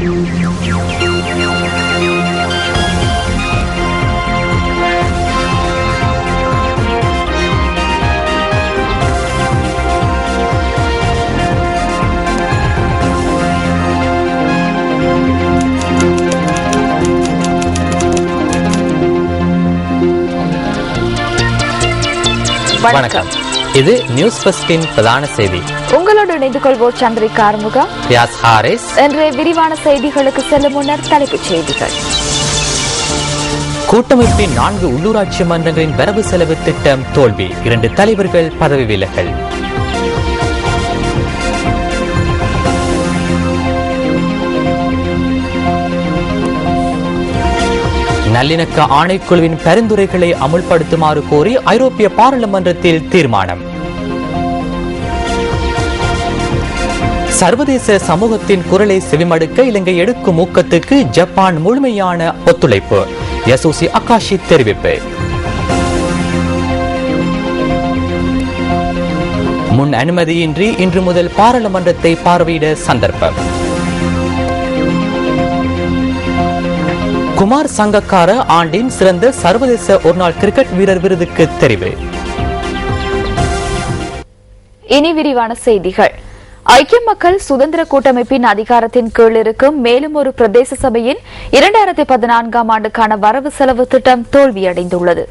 வணக்கம். இது நியூஸ் ஃபர்ஸ்டின் பிரதான செய்தி. உங்களோடு இணைந்து கொள்வோர் சந்திரிகா ஆறுமுகம், ரியாஸ் ஹாரிஸ். இன்றைய விரிவான செய்திகளுக்கு செல்லும் முன்னர் தலைப்புச் செய்திகள். கூட்டமைப்பின் 4 உள்ளூராட்சி மன்றங்களின் வரவு செலவு திட்டம் தோல்வி, 2 தலைவர்கள் பதவி விலகல். நல்லிணக்க ஆணைக்குழுவின் பரிந்துரைகளை அமுல்படுத்துமாறு கோரி ஐரோப்பிய பாராளுமன்றத்தில் தீர்மானம். சர்வதேச சமூகத்தின் குரலை செவிமடுக்க இலங்கை எடுக்கும் ஊக்கத்துக்கு ஜப்பான் முழுமையான ஒத்துழைப்பு, யசுசி அகாஷி தெரிவிப்பு. முன் அனுமதியின்றி இன்று முதல் பாராளுமன்றத்தை பார்வையிட சந்தர்ப்பம். குமார் சங்கக்கார ஆண்டின் சிறந்த சர்வதேச ஒருநாள் கிரிக்கெட் வீரர் விருதுக்கு தெரிவு. இனி விரிவான செய்திகள். ஐக்கிய மக்கள் சுதந்திர கூட்டமைப்பின் அதிகாரத்தின் கீழ் இருக்கும் மேலும் ஒரு பிரதேச சபையின் 2014ஆம் ஆண்டுக்கான வரவு செலவு திட்டம் தோல்வியடைந்துள்ளது.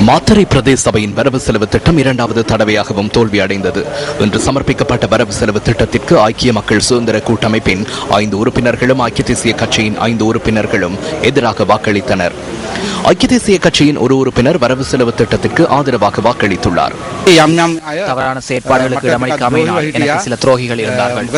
மாத்தறை பிரதேச சபையின் வரவு செலவு திட்டம் 2வது தடவையாகவும் தோல்வியடைந்தது. இன்று சமர்ப்பிக்கப்பட்ட வரவு செலவு திட்டத்திற்கு ஐக்கிய மக்கள் சுதந்திர கூட்டமைப்பின் 5 உறுப்பினர்களும் ஐக்கிய தேசிய கட்சியின் 5 உறுப்பினர்களும் எதிராக வாக்களித்தனர். ஐக்கிய தேசிய கட்சியின் ஒரு உறுப்பினர் வரவு செலவு திட்டத்திற்கு ஆதரவாக வாக்களித்துள்ளார். தவறான செயற்பாடுகளுக்கு இடமளிக்காமையினால் எனக்கு சில துரோகிகள் இருந்தார்கள்.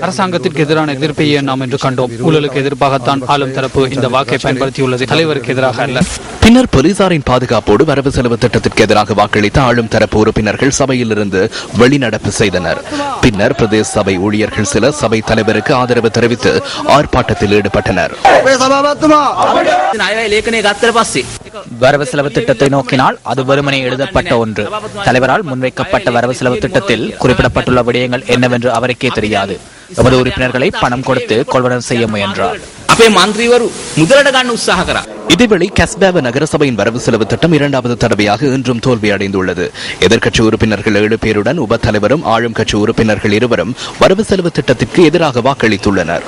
அரசாங்கத்திற்கு எதிரான எதிர்ப்பையே நாம் என்று கண்டோம். ஊழலுக்கு எதிர்ப்பாகத்தான் ஆளும் தரப்பு இந்த வாக்கை பயன்படுத்தியுள்ளது, தலைவருக்கு எதிராக அல்ல. பின்னர் போலீசாரின் பாதுகாப்போடு வரவு செலவு திட்டத்திற்கு எதிராக வாக்களித்த ஆளும் தரப்பு உறுப்பினர்கள் சபையிலிருந்து வெளிநடப்பு செய்தனர். பின்னர் பிரதேச சபை ஊழியர்கள் சிலர் சபை தலைவருக்கு ஆதரவு தெரிவித்து ஆர்ப்பாட்டத்தில் ஈடுபட்டனர். வரவு செலவு திட்டத்தை நோக்கினால் அது வெறுமனே எழுதப்பட்ட ஒன்று. தலைவரால் முன்வைக்கப்பட்ட வரவு செலவு திட்டத்தில் குறிப்பிடப்பட்டுள்ள விடயங்கள் என்னவென்று அவருக்கே தெரியாது. எமது உறுப்பினர்களை பணம் கொடுத்து கொள்வனம் செய்ய முயன்றார். இதேவேளை கஸ்பாவ நகரசபையின் வரவு செலவு திட்டம் 2வது தடவையாக இன்றும் தோல்வியடைந்துள்ளது. எதிர்க்கட்சி உறுப்பினர்கள் 7 பேருடன் உப தலைவரும் ஆளும் கட்சி உறுப்பினர்கள் 2 வரவு செலவு திட்டத்திற்கு எதிராக வாக்களித்துள்ளனர்.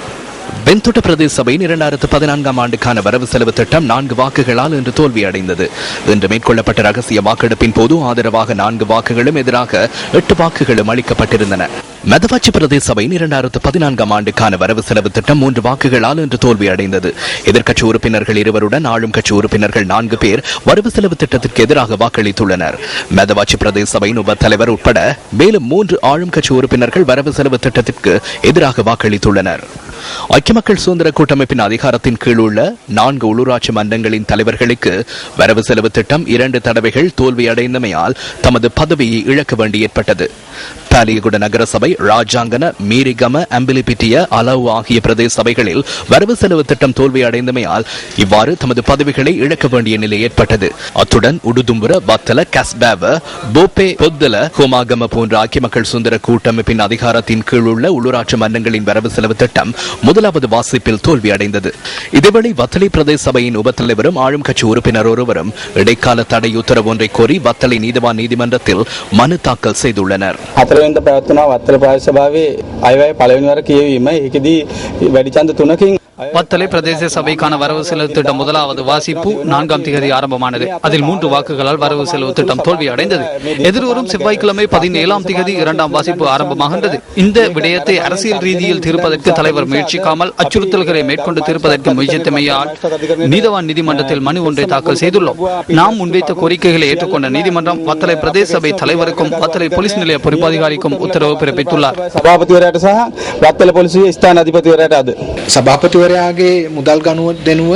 பென்தோட்ட பிரதேச சபையின் 2014ஆம் ஆண்டுக்கான வரவு செலவு திட்டம் 4 வாக்குகளால் இன்று தோல்வியடைந்தது. இன்று மேற்கொள்ளப்பட்ட ரகசிய வாக்கெடுப்பின் போது ஆதரவாக 4 வாக்குகளும் எதிராக 8 வாக்குகளும் அளிக்கப்பட்டிருந்தன. மெதவாச்சி பிரதேச சபையின் 2014ஆம் ஆண்டுக்கான வரவு செலவு திட்டம் 3 வாக்குகளால் இன்று தோல்வியடைந்தது. எதிர்க்கட்சி உறுப்பினர்கள் 2 ஆளும் கட்சி உறுப்பினர்கள் 4 பேர் வரவு செலவு திட்டத்திற்கு எதிராக வாக்களித்துள்ளனர். மெதவாச்சி பிரதேச சபையின் உப தலைவர் உட்பட மேலும் 3 ஆளும் கட்சி உறுப்பினர்கள் வரவு செலவு திட்டத்திற்கு எதிராக வாக்களித்துள்ளனர். ஐக்கிய மக்கள் சுதந்திர கூட்டமைப்பின் அதிகாரத்தின் கீழ் உள்ள 4 உள்ளூராட்சி மன்றங்களின் தலைவர்களுக்கு வரவு செலவு திட்டம் 2 தடவைகள் தோல்வியடைந்தமையால் தமது பதவியை இழக்க வேண்டி ஏற்பட்டது. பாலியகுட நகரசபை, ராஜாங்கன, மீரிகம, அம்பிலிபிட்டிய, அலவு ஆகிய பிரதேச சபைகளில் வரவு செலவு திட்டம் தோல்வியடைந்தமையால் இவ்வாறு தமது பதவிகளை இழக்க வேண்டிய நிலை ஏற்பட்டது. அத்துடன் உடுதும்புர, வத்தல, கஸ்பாவ, போப்பே, பொத்தல, ஹோமாகம போன்ற ஐக்கிய மக்கள் சுதந்திர கூட்டமைப்பின் அதிகாரத்தின் கீழ் உள்ள உள்ளூராட்சி மன்றங்களின் வரவு செலவு திட்டம் 1வது வாசிப்பில் தோல்வியடைந்தது. இதேவேளை வத்தலை பிரதேச சபையின் உபத்தலைவரும் ஆளும் கட்சி உறுப்பினர் ஒருவரும் இடைக்கால தடை உத்தரவு ஒன்றை கோரி வத்தலை நீதிவான் நீதிமன்றத்தில் மனு தாக்கல் செய்துள்ளனர். වත්තල ප්‍රදේශ සභාවේ අයවැය පළවෙනි වර කියවීම ඒකෙදී වැඩි ඡන්ද 3කින් வத்தலை பிரதேச சபைக்கான வரவு செலவு திட்டம் 1வது வாசிப்பு 4ஆம் தேதி ஆரம்பமானது. அதில் 3 வாக்குகளால் வரவு செலவு திட்டம் தோல்வி அடைந்தது. எதிர்வரும் செவ்வாய்க்கிழமை 17ஆம் தேதி 2ஆம் வாசிப்பு ஆரம்பமாகின்றது. இந்த விடயத்தை அரசியல் ரீதியில் தீர்ப்பதற்கு தலைவர் முயற்சிக்காமல் அச்சுறுத்தல்களை மேற்கொண்டு தீர்ப்பதற்கு முயற்சித்தமையால் நீதவான் நீதிமன்றத்தில் மனு ஒன்றை தாக்கல் செய்துள்ளோம். நாம் முன்வைத்த கோரிக்கைகளை ஏற்றுக்கொண்ட நீதிமன்றம் வத்தலை பிரதேச சபை தலைவருக்கும் வத்தலை போலீஸ் நிலைய பொறுப்பதிகாரிக்கும் உத்தரவு பிறப்பித்துள்ளார். சபாபதிவரට සහ වත්තල පොලිසිය ස්ථාන අධිපතිවරයාට අද සභාපතිවරයා සභාපතිවරයාගේ මුදල් ගනුව දෙනුව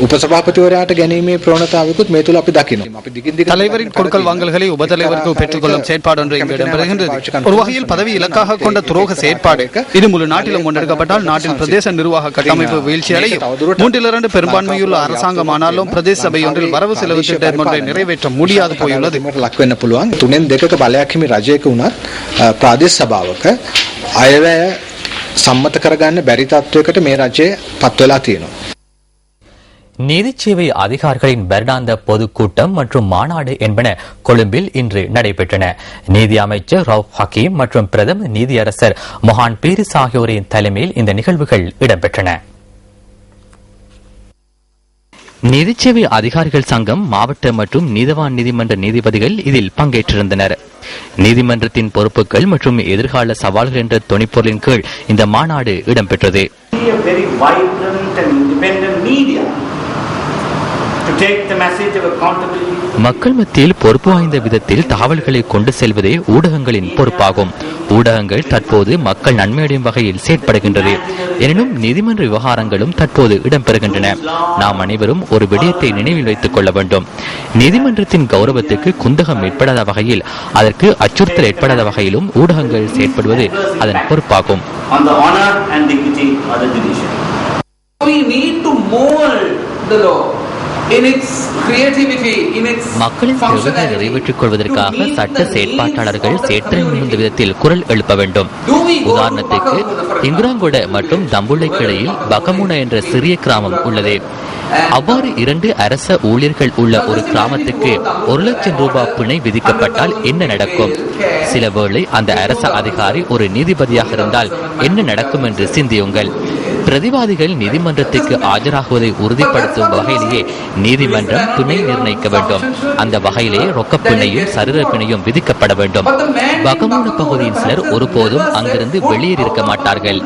උපසභාපතිවරයාට ගැනීමේ ප්‍රවණතාවයකුත් මේ තුල අපි දකිනවා. අපි දිගින් දිගට தலைவரின் கொடுக்கல் வாங்கல்களை உபதலைவருக்கு பெற்றுக்கொள்ளும் செயற்பாடு ஒன்று இங்கு இடம்பெறுகின்றது. ஒரு வகையில் பதவி இலக்காக கொண்ட துரோக செயற்பாடு இது முழு நாட்டிலும் முன்னெடுக்கப்பட்டால் நாட்டின் பிரதேச நிர்வாக கட்டமைப்பு வீழ்ச்சி அடையும். 3 பெரும்பான்மையுள்ள அரசாங்கமானாலும் பிரதேச சபை ஒன்றில் வரவு செலவு திட்டம் ஒன்றை நிறைவேற்ற முடியாது போயுள்ளது. ලක් වෙන්න පුළුවන්. 3න් 2ක බලයක් හිමි රජයක උනත් ප්‍රාදේශ සභාවක අයවැය සම්මත කරගන්න බැරි තත්වයකට මේ රජය පත් වෙලා තියෙනවා. நீதிச்சேவை அதிகாரிகளின் வருடாந்த பொதுக்கூட்டம் மற்றும் மாநாடு என்பன கொழும்பில் இன்று நடைபெற்றன. நீதி அமைச்சர் ரவுப் ஹக்கீம் மற்றும் பிரதம நீதியரசர் மொஹான் பீரிஸ் ஆகியோரின் தலைமையில் இந்த நிகழ்வுகள் இடம்பெற்றன. நீதிச்சேவை அதிகாரிகள் சங்கம் மாவட்ட மற்றும் நீதவான் நீதிமன்ற நீதிபதிகள் இதில் பங்கேற்றிருந்தனர். நீதிமன்றத்தின் பொறுப்புகள் மற்றும் எதிர்கால சவால்கள் என்ற துணைப்பொருளின் கீழ் இந்த மாநாடு இடம்பெற்றது. மக்கள் மத்தியில் பொறுப்பு வாய்ந்த விதத்தில் தகவல்களை கொண்டு செல்வதே ஊடகங்களின் பொறுப்பாகும். ஊடகங்கள் தற்போது மக்கள் நன்மையடையும் வகையில் செயற்படுகின்றது. எனினும் நீதிமன்ற விவகாரங்களும் தற்போது இடம்பெறுகின்றன. நாம் அனைவரும் ஒரு விடயத்தை நினைவில் வைத்துக் கொள்ள வேண்டும். நீதிமன்றத்தின் கௌரவத்துக்கு குந்தகம் ஏற்படாத வகையில், அதற்கு அச்சுறுத்தல் ஏற்படாத வகையிலும் ஊடகங்கள் செயற்படுவது அதன் பொறுப்பாகும். மக்களின் தேவைகளை நிறைவேற்றிக் கொள்வதற்காக சட்ட செயற்பாட்டாளர்கள் செயற்திறன் மிகுந்த விதத்தில் குரல் எழுப்ப வேண்டும். உதாரணத்துக்கு இங்குராங்கொட மற்றும் தம்புள்ளைக்கு இடையில் பகமுன என்ற சிறிய கிராமம் உள்ளது. அவ்வாறு 2 அரச ஊழியர்கள் உள்ள ஒரு கிராமத்துக்கு 1 லட்சம் ரூபாய் பிணை விதிக்கப்பட்டால் என்ன நடக்கும்? சில வேளை அந்த அரச அதிகாரி ஒரு நீதிபதியாக இருந்தால் என்ன நடக்கும் என்று சிந்தியுங்கள். பிரதிவாதிகள் நீதிமன்றத்துக்கு ஆஜராகுவதை உறுதிப்படுத்தும் வகையிலேயே நீதிமன்றம் பிணை நிர்ணயிக்க வேண்டும். அந்த வகையிலே ரொக்கப் பிணையும் சரீர பிணையும் விதிக்கப்பட வேண்டும். பகமுன பகுதியின் சிலர் ஒருபோதும் அங்கிருந்து வெளியேறியிருக்க மாட்டார்கள்.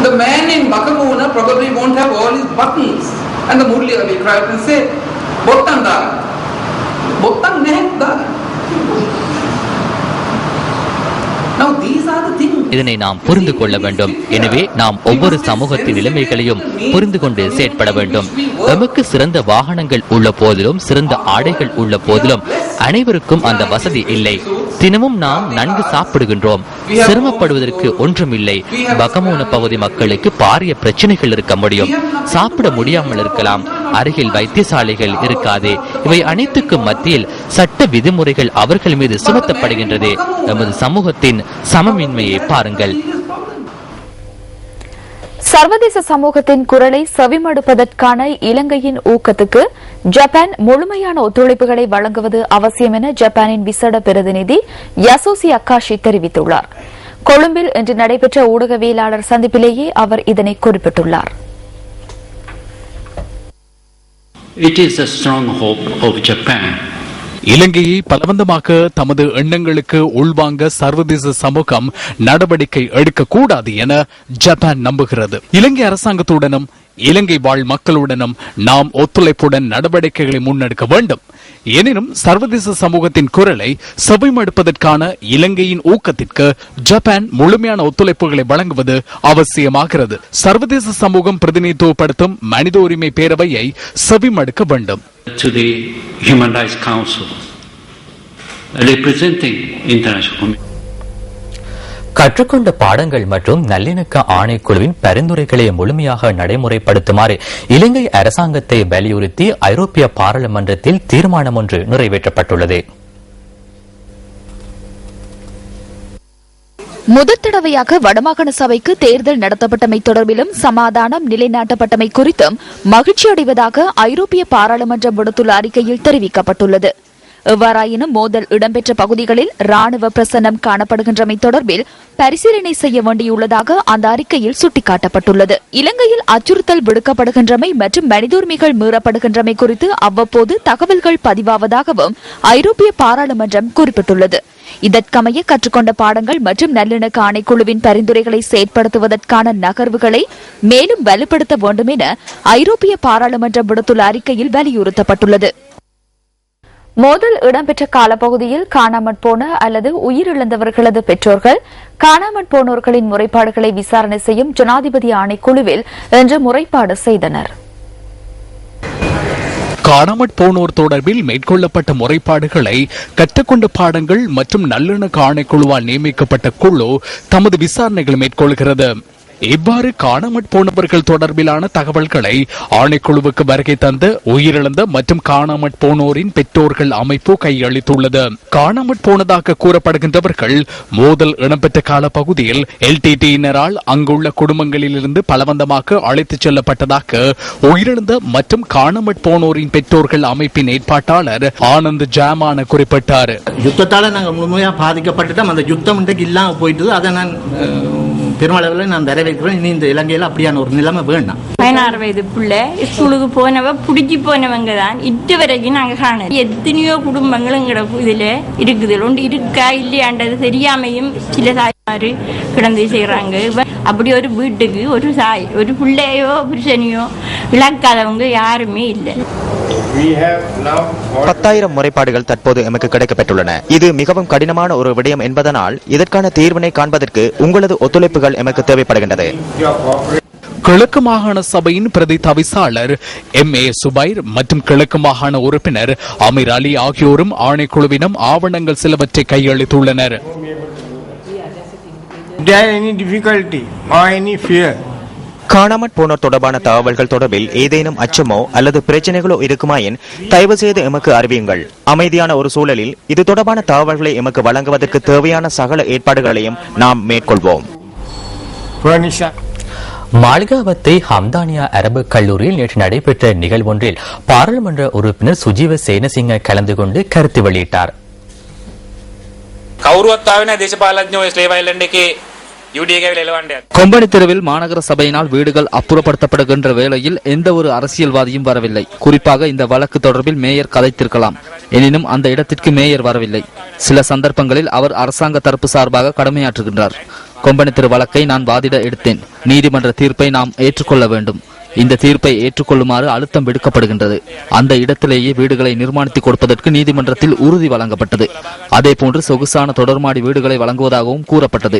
The man in Bakamuna probably won't have all his buttons, and the Murli will cry out and say, "Bottan da, bottan nahi da." Now these are the things. இதனை நாம் புரிந்து கொள்ள வேண்டும். எனவே நாம் ஒவ்வொரு சமூகத்தின் நிலைமைகளையும் புரிந்து கொண்டு செயற்பட வேண்டும். நமக்கு சிறந்த வாகனங்கள் உள்ள போதிலும், சிறந்த ஆடைகள் உள்ள போதிலும் அனைவருக்கும் அந்த வசதி இல்லை. தினமும் நாம் நன்கு சாப்பிடுகின்றோம். சிரமப்படுவதற்கு ஒன்றுமில்லை. பகமூன பகுதி மக்களுக்கு பாரிய பிரச்சனைகள் இருக்க முடியும். சாப்பிட முடியாமல் இருக்கலாம். அருகில் வைத்தியசாலைகள் இருக்காது. இவை அனைத்துக்கும் மத்தியில் சட்ட விதிமுறைகள் அவர்கள் மீது சுமத்தப்படுகின்றது. நமது சமூகத்தின் சமமின்மையை பாருங்கள். சர்வதேச சமூகத்தின் குரலை செவிமடுப்பதற்கான இலங்கையின் ஊக்கத்துக்கு ஜப்பான் முழுமையான ஒத்துழைப்புகளை வழங்குவது அவசியம் என ஜப்பானின் விசேட பிரதிநிதி யசோசி அக்காஷி தெரிவித்துள்ளார். கொழும்பில் இன்று நடைபெற்ற ஊடகவியலாளர் சந்திப்பிலேயே அவர் இதனை குறிப்பிட்டுள்ளார். It is a strong hope of Japan. இலங்கையை பலவந்தமாக தமது எண்ணங்களுக்கு உள்வாங்க சர்வதேச சமூகம் நடவடிக்கை எடுக்கக்கூடாது என ஜப்பான் நம்புகிறது. இலங்கை அரசாங்கத்துடனும் இலங்கை வாழ் மக்களுடனும் நாம் ஒத்துழைப்புடன் நடவடிக்கைகளை முன்னெடுக்க வேண்டும். எனினும் சர்வதேச சமூகத்தின் குரலை செவிமடுப்பதற்கான இலங்கையின் ஊக்கத்திற்கு ஜப்பான் முழுமையான ஒத்துழைப்புகளை வழங்குவது அவசியமாகிறது. சர்வதேச சமூகம் பிரதிநிதித்துவப்படுத்தும் மனித உரிமை பேரவையை செவிமடுக்க வேண்டும். To the Human Rights Council, representing international community. கற்றுக்கொண்ட பாடங்கள் மற்றும் நல்லிணக்க ஆணைக்குழுவின் பரிந்துரைகளை முழுமையாக நடைமுறைப்படுத்துமாறு இலங்கை அரசாங்கத்தை வலியுறுத்தி ஐரோப்பிய பாராளுமன்றத்தில் தீர்மானம் ஒன்று நிறைவேற்றப்பட்டுள்ளது. முதற் தடவையாக வடமாகாண சபைக்கு தேர்தல் நடத்தப்பட்டமை தொடர்பிலும் சமாதானம் நிலைநாட்டப்பட்டமை குறித்தும் மகிழ்ச்சி அடைவதாக ஐரோப்பிய பாராளுமன்றம் விடுத்துள்ள அறிக்கையில் தெரிவிக்கப்பட்டுள்ளது. எவ்வாறாயினும் மோதல் இடம்பெற்ற பகுதிகளில் ராணுவ பிரசன்னம் காணப்படுகின்றமை தொடர்பில் பரிசீலனை செய்ய வேண்டியுள்ளதாக அந்த அறிக்கையில் சுட்டிக்காட்டப்பட்டுள்ளது. இலங்கையில் அச்சுறுத்தல் விடுக்கப்படுகின்றமை மற்றும் மனித உரிமைகள் மீறப்படுகின்றமை குறித்து அவ்வப்போது தகவல்கள் பதிவாவதாகவும் ஐரோப்பிய பாராளுமன்றம் குறிப்பிட்டுள்ளது. இதற்கமைய கற்றுக்கொண்ட பாடங்கள் மற்றும் நல்லிணக்க ஆணைக்குழுவின் பரிந்துரைகளை செயற்படுத்துவதற்கான நகர்வுகளை மேலும் வலுப்படுத்த வேண்டும் என ஐரோப்பிய பாராளுமன்றம் விடுத்துள்ள அறிக்கையில் வலியுறுத்தப்பட்டுள்ளது. மோதல் இடம்பெற்ற காலப்பகுதியில் காணாமற் போன அல்லது உயிரிழந்தவர்களது பெற்றோர்கள் காணாமற் போனோர்களின் முறைப்பாடுகளை விசாரணை செய்யும் ஜனாதிபதி ஆணைக்குழுவில் இன்று முறைப்பாடு செய்தனர். காணாமற் போனோர் தொடர்பில் மேற்கொள்ளப்பட்ட முறைப்பாடுகளை கற்றுக்கொண்ட பாடங்கள் மற்றும் நல்லிணக்க ஆணைக்குழுவால் நியமிக்கப்பட்ட குழு தமது விசாரணைகளை மேற்கொள்கிறது. இவ்வாறு காணாமற் போனவர்கள் தொடர்பிலான தகவல்களை ஆணைக்குழுவுக்கு வருகை தந்த உயிரிழந்த மற்றும் காணாமற் போனோரின் பெற்றோர்கள் அமைப்பு கையளித்துள்ளது. காணாமற் போனதாக கூறப்படுகின்றவர்கள் மோதல் இடம்பெற்ற கால பகுதியில் எல்டிடியினரால் அங்குள்ள குடும்பங்களிலிருந்து பலவந்தமாக அழைத்துச் செல்லப்பட்டதாக உயிரிழந்த மற்றும் காணாமற் போனோரின் பெற்றோர்கள் அமைப்பின் ஏற்பாட்டாளர் ஆனந்த் ஜாமான குறிப்பிட்டார். யுத்தத்தால நாங்கள் முழுமையாக பாதிக்கப்பட்டுட்டோம். அந்த யுத்தம் இன்றைக்கு இல்லாமல் போயிட்டு அதை நான் பெருமளவில் நான் வரவேற்கிறேன். இனி இந்த இலங்கையில் அப்படியான ஒரு நிலைமை வேண்டாம். 16 வயது பிள்ளை ஸ்கூலுக்கு போனவ பிடிச்சி போனவங்க தான் இது வரைக்கும் நாங்கள் காண எத்தனையோ குடும்பங்களும் எங்கட இதில் இருக்குது. ஒன்று இருக்கா இல்லையாண்டது தெரியாமையும் சில தாய்மாரு கிடந்து செய்கிறாங்க. அப்படி ஒரு வீட்டுக்கு ஒரு பிள்ளையோ புருஷனையோ இழக்காதவங்க யாருமே இல்லை. 10,000 முறைப்பாடுகள் தற்போது எமக்கு கிடைக்கப்பெற்றுள்ளன. இது மிகவும் கடினமான ஒரு விடயம் என்பதனால் இதற்கான தீர்வினை காண்பதற்கு உங்களது ஒத்துழைப்புகள் எமக்கு தேவைப்படுகின்றது. கிழக்கு மாகாண சபையின் பிரதி தவிசாளர் MA சுபைர் மற்றும் கிழக்கு மாகாண உறுப்பினர் அமீர் அலி ஆகியோரும் ஆணைக்குழுவினம் ஆவணங்கள் சிலவற்றை கையளித்துள்ளனர். காணாமற் போனோர் தொடர்பான தகவல்கள் தொடர்பில் ஏதேனும் அச்சமோ அல்லது பிரச்சனைகளோ இருக்குமாயின் தயவு செய்து எமக்கு அறிவியுங்கள். அமைதியான ஒரு சூழலில் இது தொடர்பான தகவல்களை எமக்கு வழங்குவதற்கு தேவையான சகல ஏற்பாடுகளையும் நாம் மேற்கொள்வோம். மாளிகாவத்தை ஹம்தானியா அரபு கல்லூரியில் நேற்று நடைபெற்ற நிகழ்வொன்றில் பாராளுமன்ற உறுப்பினர் சுஜீவ சேனசிங்க கலந்து கொண்டு கருத்து வெளியிட்டார். கொம்பனி தெருவில் மாநகர சபையினால் வீடுகள் அப்புறப்படுத்தப்படுகின்ற வேளையில் எந்த ஒரு அரசியல்வாதியும் வரவில்லை. குறிப்பாக இந்த வழக்கு தொடர்பில் மேயர் கதைத்திருக்கலாம். எனினும் அந்த இடத்திற்கு மேயர் வரவில்லை. சில சந்தர்ப்பங்களில் அவர் அரசாங்க தரப்பு சார்பாக கடமையாற்றுகின்றார். கொம்பனி தெரு வழக்கை நான் வாதிட எடுத்தேன். நீதிமன்ற தீர்ப்பை நாம் ஏற்றுக்கொள்ள வேண்டும். இந்த தீர்ப்பை ஏற்றுக்கொள்ளுமாறு அழுத்தம் விடுக்கப்படுகின்றது. அந்த இடத்திலேயே வீடுகளை நிர்மாணித்துக் கொடுப்பதற்கு நீதிமன்றத்தில் உறுதி வழங்கப்பட்டது. அதேபோன்று சொகுசான தொடர்மாடி வீடுகளை வழங்குவதாகவும் கூறப்பட்டது.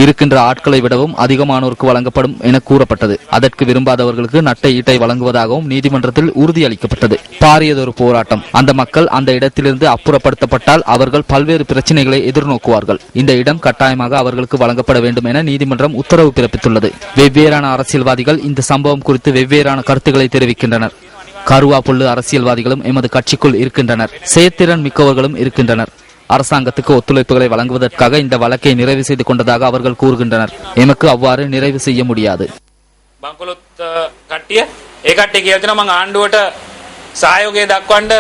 இருக்கின்ற ஆட்களை விடவும் அதிகமானோருக்கு வழங்கப்படும் என கூறப்பட்டது. அதற்கு விரும்பாதவர்களுக்கு நட்டை ஈட்டை வழங்குவதாகவும் நீதிமன்றத்தில் உறுதியளிக்கப்பட்டது. பாரியதொரு போராட்டம். அந்த மக்கள் அந்த இடத்திலிருந்து அப்புறப்படுத்தப்பட்டால் அவர்கள் பல்வேறு பிரச்சனைகளை எதிர்நோக்குவார்கள். இந்த இடம் கட்டாயமாக அவர்களுக்கு வழங்கப்பட வேண்டும் என நீதிமன்றம் உத்தரவு பிறப்பித்துள்ளது. வெவ்வேறான அரசியல்வாதிகள் இந்த சம்பவம் குறித்து வெவ்வேறான கருத்துக்களை தெரிவிக்கின்றனர். கருவா புல்லு அரசியல்வாதிகளும் எமது கட்சிக்குள் இருக்கின்றனர். செயற்திறன் மிக்கவர்களும் இருக்கின்றனர். அரசாங்கத்துக்கு ஒத்துழைப்புகளை வழங்குவதற்காக இந்த வழக்கை நிறைவு செய்து கொண்டதாக அவர்கள் கூறுகின்றனர். எமக்கு அவ்வாறு நிறைவு செய்ய முடியாது. බංකොලොත් කට්ටිය ඒ කට්ටිය කියලා තියෙනවා මම ආණ්ඩුවට සහයෝගය දක්වන්න